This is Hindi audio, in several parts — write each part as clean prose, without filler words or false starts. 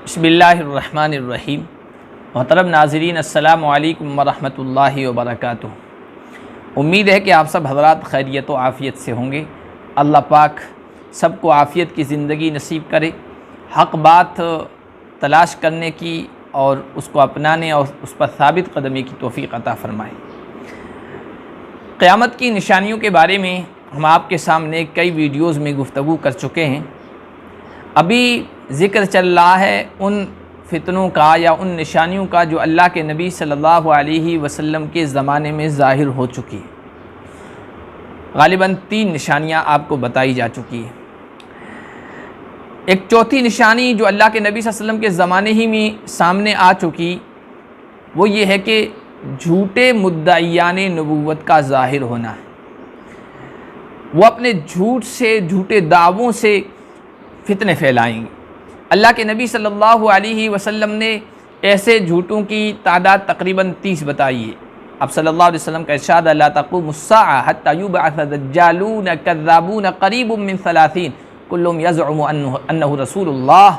बिस्मिल्लाहिर्रहमानिर्रहीम। मोहतरम नाज़रीन, अस्सलामु अलैकुम वरहमतुल्लाहि वबरकातुहू। उम्मीद है कि आप सब हज़रात खैरियत व आफ़ियत से होंगे। अल्लाह पाक सबको आफ़ियत की ज़िंदगी नसीब करे, हक़ बात तलाश करने की और उसको अपनाने और उस पर साबित कदमी की तौफ़ीक़ अता फ़रमाए। क़यामत की निशानियों के बारे में हम आपके सामने कई वीडियोज़ में गुफ्तगू कर चुके हैं। अभी ज़िक्र चल रहा है उन फितनों का या उन निशानियों का जो अल्लाह के नबी सल्लल्लाहु अलैहि वसल्लम के ज़माने में ज़ाहिर हो चुकी है। ग़ालिबन 3 निशानियाँ आपको बताई जा चुकी है। एक चौथी निशानी जो अल्लाह के नबी सल्लल्लाहु अलैहि वसल्लम के ज़माने ही में सामने आ चुकी, वो ये है कि झूठे मुद्दईयान नबूवत का ज़ाहिर होना है। वो अपने झूठ से, झूठे दावों से फितने फैलाएंगे। अल्लाह के नबी सल्लल्लाहु अलैहि वसल्लम ने ऐसे झूठों की तादाद तकरीबन 30 बताई है। अब सल्लल्लाहु अलैहि वसल्लम का इरशाद, ला तक़ूमुस्साअ हत्ता युबअस दज्जालून कज़्ज़ाबून क़रीबुम मिन 30 कुल्लुहुम यज़अमु अन्नहु रसूलुल्लाह।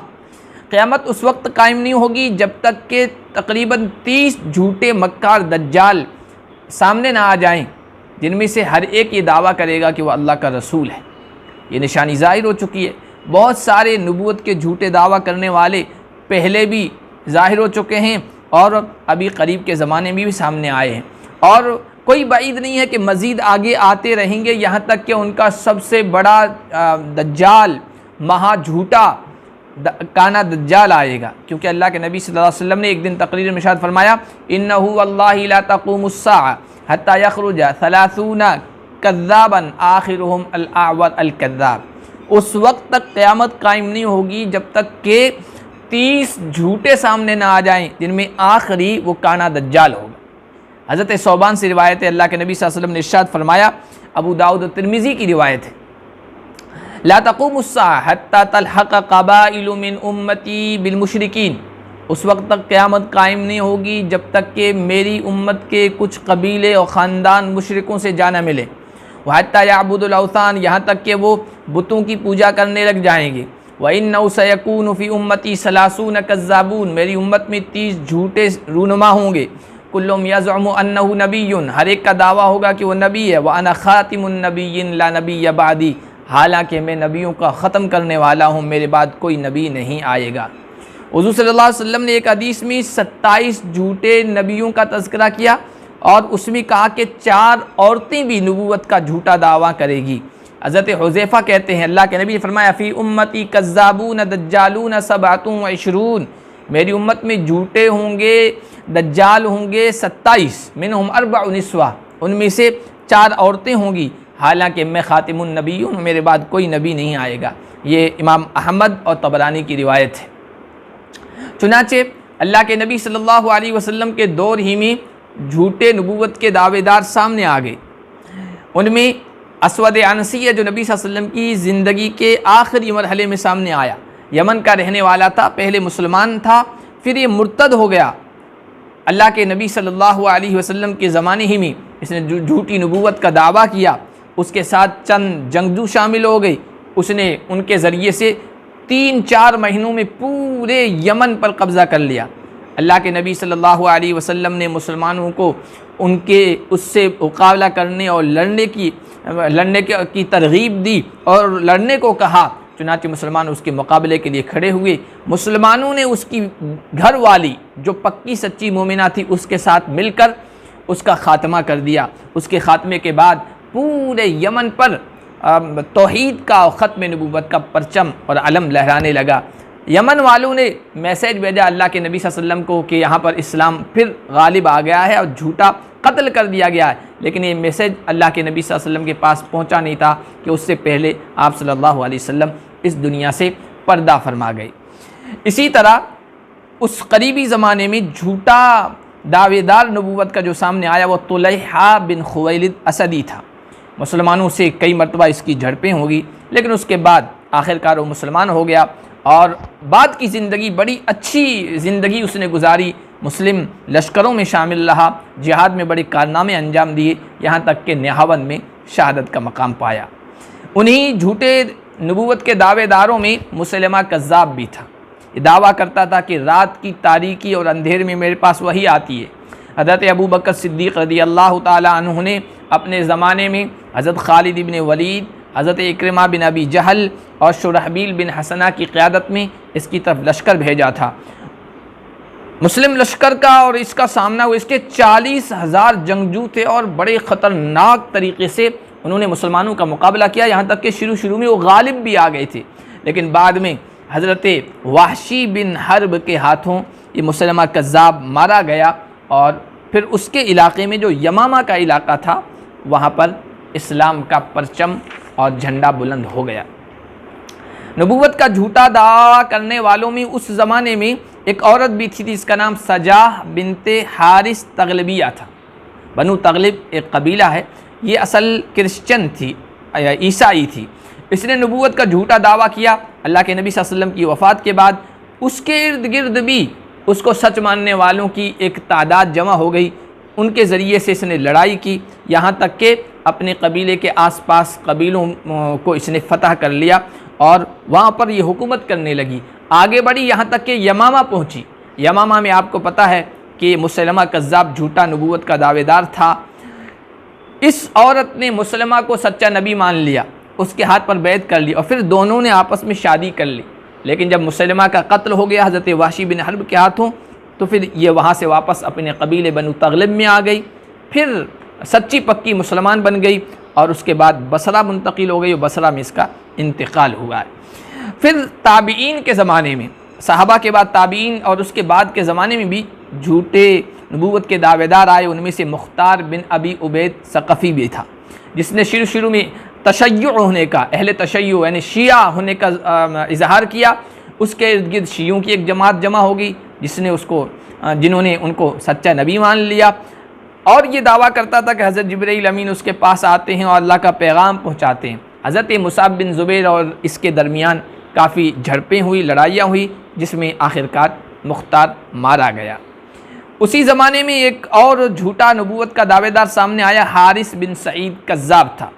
क़यामत उस वक्त कायम नहीं होगी जब तक कि तकरीबन 30 झूठे मक्कार दज्जाल सामने ना आ जाएं, जिनमें से हर एक ये दावा करेगा कि वह अल्लाह का रसूल है। ये निशानी ज़ाहिर हो चुकी है। बहुत सारे नबूवत के झूठे दावा करने वाले पहले भी ज़ाहिर हो चुके हैं और अभी करीब के ज़माने में भी सामने आए हैं, और कोई बाइद नहीं है कि मज़ीद आगे आते रहेंगे, यहाँ तक कि उनका सबसे बड़ा दज्जाल, महा झूठा काना दज्जाल आएगा। क्योंकि अल्लाह के नबी सल्लल्लाहु अलैहि वसल्लम ने एक दिन तकरीर में इरशाद फरमाया, इन्नहु वल्लाहि ला तक़ूमुस्साअ हत्ता यख़रुज 30 कज़्ज़ाबन आखिरुहुम अल-अअवर अल-कज़्ज़ाब। उस वक्त तक क़यामत कायम नहीं होगी जब तक के 30 झूठे सामने ना आ जाएं, जिनमें आखिरी वो काना दज्जाल होगा। हज़रत सौबान से रिवायत है, अल्लाह के नबी सल्लल्लाहु अलैहि वसल्लम ने इरशाद फरमाया, अबू दाऊद और तिरमिज़ी की रिवायत है, ला तक़ूमुस्साअ हत्ता तल्हक़ क़बाइलु मिन उम्मती बिल मुशरिकीन। उस वक्त तक क़यामत कायम नहीं होगी जब तक कि मेरी उम्मत के कुछ कबीले और ख़ानदान मुशरिकों से जाना मिले। हत्ता याबुदुल औसान, यहाँ तक कि वो बुतों की पूजा करने लग जाएंगे। व इन्नहु सयकूनु फ़ी उम्मती सलासून कज़्ज़ाबून, मेरी उम्मत में 30 झूठे रूनुमा होंगे। कुल्लुहुम यज़अमु अन्नहु नबिय्युन, हर एक का दावा होगा कि वो नबी है। व अना ख़ातिमुन नबिय्यिन ला नबिय्य बादी, हालांकि मैं नबियों का ख़त्म करने वाला हूँ, मेरे बाद कोई नबी नहीं आएगा। हुज़ूर सल्लल्लाहु अलैहि वसल्लम ने एक हदीस में 27 झूठे नबियों का तज़किरा किया और उसमें कहा कि 4 औरतें भी नबूवत का झूठा दावा करेगी। हज़रत हुज़ैफ़ा कहते हैं, अल्लाह के नबी ने फरमाया, फ़ी उम्मती कज़्ज़ाबून दज्जालून सबअतुन व इशरून, मेरी उम्मत में झूठे होंगे, दज्जाल होंगे 27, मिनहुम अर्बअ निस्वा, उनमें से 4 औरतें होंगी, हालांकि मैं ख़ातिमुन नबिय्यून, मेरे बाद कोई नबी नहीं आएगा। ये इमाम अहमद और तबरानी की रिवायत है। चुनाचे अल्लाह के नबी सल्लल्लाहु अलैहि वसल्लम के दौर ही में झूठे नबूवत के दावेदार सामने आ गए। उनमें असवद अनसी जो नबी सल्लल्लाहु अलैहि वसल्लम की ज़िंदगी के आखिरी मरहले में सामने आया, यमन का रहने वाला था, पहले मुसलमान था, फिर ये मुर्तद हो गया। अल्लाह के नबी सल्लल्लाहु अलैहि वसल्लम के ज़माने ही में इसने झूठी नबूवत का दावा किया। उसके साथ चंद जंगजू शामिल हो गए। उसने उनके ज़रिए से 3-4 महीनों में पूरे यमन पर कब्ज़ा कर लिया। अल्लाह के नबी सल्लल्लाहु अलैहि वसल्लम ने मुसलमानों को उनके उससे मुकाबला करने और लड़ने की तरगीब दी और लड़ने को कहा। चुनांचे मुसलमान उसके मुकाबले के लिए खड़े हुए। मुसलमानों ने उसकी घर वाली जो पक्की सच्ची मोमिना थी उसके साथ मिलकर उसका ख़ात्मा कर दिया। उसके ख़ात्मे के बाद पूरे यमन पर तौहीद का और ख़त्म नबूवत का परचम और अलम लहराने लगा। यमन वालों ने मैसेज भेजा अल्लाह के नबी सल्लल्लाहु अलैहि वसल्लम को कि यहाँ पर इस्लाम फिर गालिब आ गया है और झूठा कत्ल कर दिया गया है। लेकिन ये मैसेज अल्लाह के नबी सल्लल्लाहु अलैहि वसल्लम के पास पहुँचा नहीं था कि उससे पहले आप सल्लल्लाहु अलैहि वसल्लम इस दुनिया से पर्दा फरमा गए। इसी तरह उस करीबी ज़माने में झूठा दावेदार नबूवत का जो सामने आया वो तुलैहा बिन खुवैलिद असदी था। मुसलमानों से कई मरतबा इसकी झड़पें होगी, लेकिन उसके बाद आखिरकार वो मुसलमान हो गया और बाद की ज़िंदगी बड़ी अच्छी ज़िंदगी उसने गुजारी। मुस्लिम लश्करों में शामिल रहा, जिहाद में बड़े कारनामे अंजाम दिए, यहाँ तक कि निहावन में शहादत का मकाम पाया। उन्हीं झूठे नबूवत के दावेदारों में मुसलमा कज़्ज़ाब भी था। ये दावा करता था कि रात की तारीकी और अंधेर में मेरे पास वही आती है। हज़रत अबू बकर सिद्दीक़ रज़ी अल्लाह ताला अन्हु ने अपने ज़माने में हज़रत खालिद बिन वलीद, हज़रत इक्रिमा बिन अबी जहल और शुरहबील बिन हसना की क़यादत में इसकी तरफ लश्कर भेजा था। मुस्लिम लश्कर का और इसका सामना हुआ, इसके 40,000 जंगजू थे और बड़े ख़तरनाक तरीक़े से उन्होंने मुसलमानों का मुकाबला किया। यहाँ तक कि शुरू में वो गालिब भी आ गए थे, लेकिन बाद में हज़रत वाहशी बिन हर्ब के हाथों ये मुसलमा कज़्ज़ाब मारा गया और फिर उसके इलाके में जो यमामा का इलाका था वहाँ पर इस्लाम का परचम और झंडा बुलंद हो गया। नबूवत का झूठा दावा करने वालों में उस ज़माने में एक औरत भी थी, इसका नाम सजाह बिनते हारिस तगलबिया था। बनु तगलिब एक कबीला है, ये असल क्रिश्चियन थी, ईसाई थी। इसने नबूवत का झूठा दावा किया। अल्लाह के नबी सल्लल्लाहु अलैहि वसल्लम की वफ़ात के बाद उसके इर्द गिर्द भी उसको सच मानने वालों की एक तादाद जमा हो गई। उनके ज़रिए से इसने लड़ाई की, यहाँ तक कि अपने कबीले के आसपास कबीलों को इसने फ़तह कर लिया और वहाँ पर ये हुकूमत करने लगी। आगे बढ़ी, यहाँ तक कि यमामा पहुँची। यमामा में आपको पता है कि मुसलमा कज़्ज़ाब झूठा नबूवत का दावेदार था। इस औरत ने मुसलमा को सच्चा नबी मान लिया, उसके हाथ पर बैत कर ली और फिर दोनों ने आपस में शादी कर ली। लेकिन जब मुसलमा का कत्ल हो गया हज़रत वाशी बिन हर्ब के हाथों, तो फिर ये वहाँ से वापस अपने कबीले बनु तगलिब में आ गई, फिर सच्ची पक्की मुसलमान बन गई और उसके बाद बसरा मुंतकिल हो गई और बसरा में इसका इंतकाल हुआ है। फिर ताबीन के ज़माने में, सहाबा के बाद ताबीन और उसके बाद के ज़माने में भी झूठे नबूवत के दावेदार आए। उनमें से मुख्तार बिन अबी उबैद सक़फ़ी भी था, जिसने शुरू में तशय्युअ होने का, अहले तशय्युअ यानी शिया होने का इजहार किया। उसके इर्द गिर्द शियों की एक जमात जमा हो गई जिन्होंने उनको सच्चा नबी मान लिया और ये दावा करता था कि हज़रत जिब्रील अमीन उसके पास आते हैं और अल्लाह का पैगाम पहुँचाते हैं। हज़रत मुसाब बिन ज़ुबैर और इसके दरमियान काफ़ी झड़पें हुई, लड़ाइयाँ हुई, जिसमें आखिरकार मुख्तार मारा गया। उसी ज़माने में एक और झूठा नबूवत का दावेदार सामने आया, हारिस बिन सईद कज़्ज़ाब था,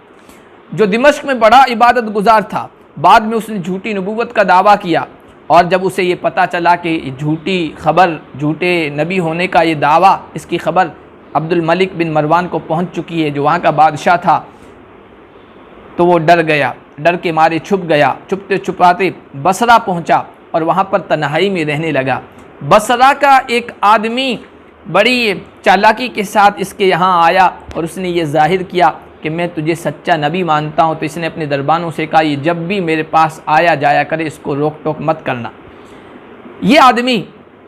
जो दिमश्क में बड़ा इबादत गुजार था। बाद में उसने झूठी नबूवत का दावा किया और जब उसे ये पता चला कि झूठी खबर, झूठे नबी होने का ये दावा, इसकी खबर अब्दुल मलिक बिन मरवान को पहुंच चुकी है, जो वहाँ का बादशाह था, तो वो डर गया, डर के मारे छुप गया। छुपते छुपाते बसरा पहुँचा और वहाँ पर तन्हाई में रहने लगा। बसरा का एक आदमी बड़ी चालाकी के साथ इसके यहाँ आया और उसने ये जाहिर किया कि मैं तुझे सच्चा नबी मानता हूँ। तो इसने अपने दरबानों से कहा, ये जब भी मेरे पास आया जाया करे, इसको रोक टोक मत करना। ये आदमी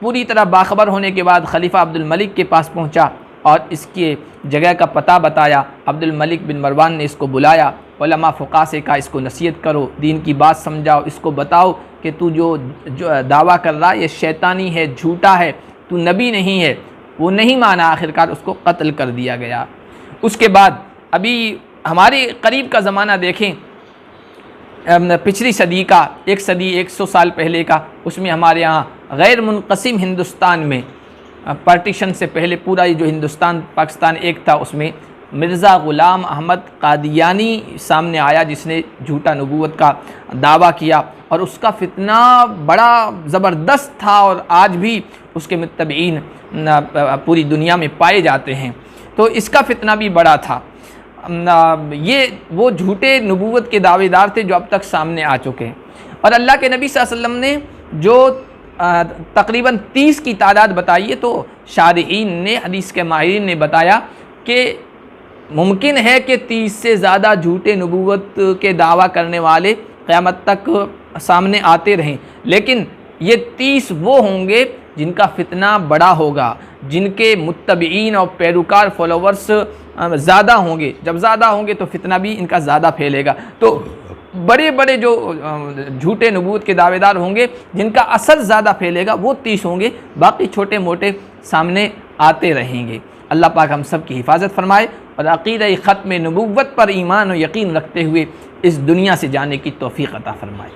पूरी तरह बाखबर होने के बाद खलीफा अब्दुल मलिक के पास पहुँचा और इसके जगह का पता बताया। अब्दुल मलिक बिन मरवान ने इसको बुलाया, उलमा फ़ुक़हा से कहा, इसको नसीहत करो, दीन की बात समझाओ, इसको बताओ कि तू जो दावा कर रहा है ये शैतानी है, झूठा है, तू नबी नहीं है। वो नहीं माना, आखिरकार उसको कत्ल कर दिया गया। उसके बाद अभी हमारे करीब का ज़माना देखें, पिछली सदी का, एक सदी 100 साल पहले का, उसमें हमारे यहाँ गैर मुनक़सिम हिंदुस्तान में, पार्टीशन से पहले पूरा ये जो हिंदुस्तान पाकिस्तान एक था, उसमें मिर्ज़ा ग़ुलाम अहमद क़ादियानी सामने आया, जिसने झूठा नबूवत का दावा किया और उसका फितना बड़ा ज़बरदस्त था और आज भी उसके मुत्तबईन पूरी दुनिया में पाए जाते हैं। तो इसका फितना भी बड़ा था। ये वो झूठे नबूवत के दावेदार थे जो अब तक सामने आ चुके हैं। और अल्लाह के नबी सल्लल्लाहु अलैहि वसल्लम ने जो तकरीबन 30 की तादाद बताई है, तो शारिहीन ने, हदीस के माहिरीन ने बताया कि मुमकिन है कि 30 से ज़्यादा झूठे नबूवत के दावा करने वाले क़यामत तक सामने आते रहें, लेकिन ये 30 वो होंगे जिनका फितना बड़ा होगा, जिनके मुत्तबईन और पैरोकार फॉलोवर्स ज़्यादा होंगे। जब ज़्यादा होंगे तो फितना भी इनका ज़्यादा फैलेगा। तो बड़े बड़े जो झूठे नबूवत के दावेदार होंगे, जिनका असर ज़्यादा फैलेगा, वो 30 होंगे, बाकी छोटे मोटे सामने आते रहेंगे। अल्लाह पाक हम सब की हिफाजत फरमाए और अक़ीदा ख़त्म नबूवत पर ईमान और यकीन रखते हुए इस दुनिया से जाने की तौफ़ीक़ अता फरमाए।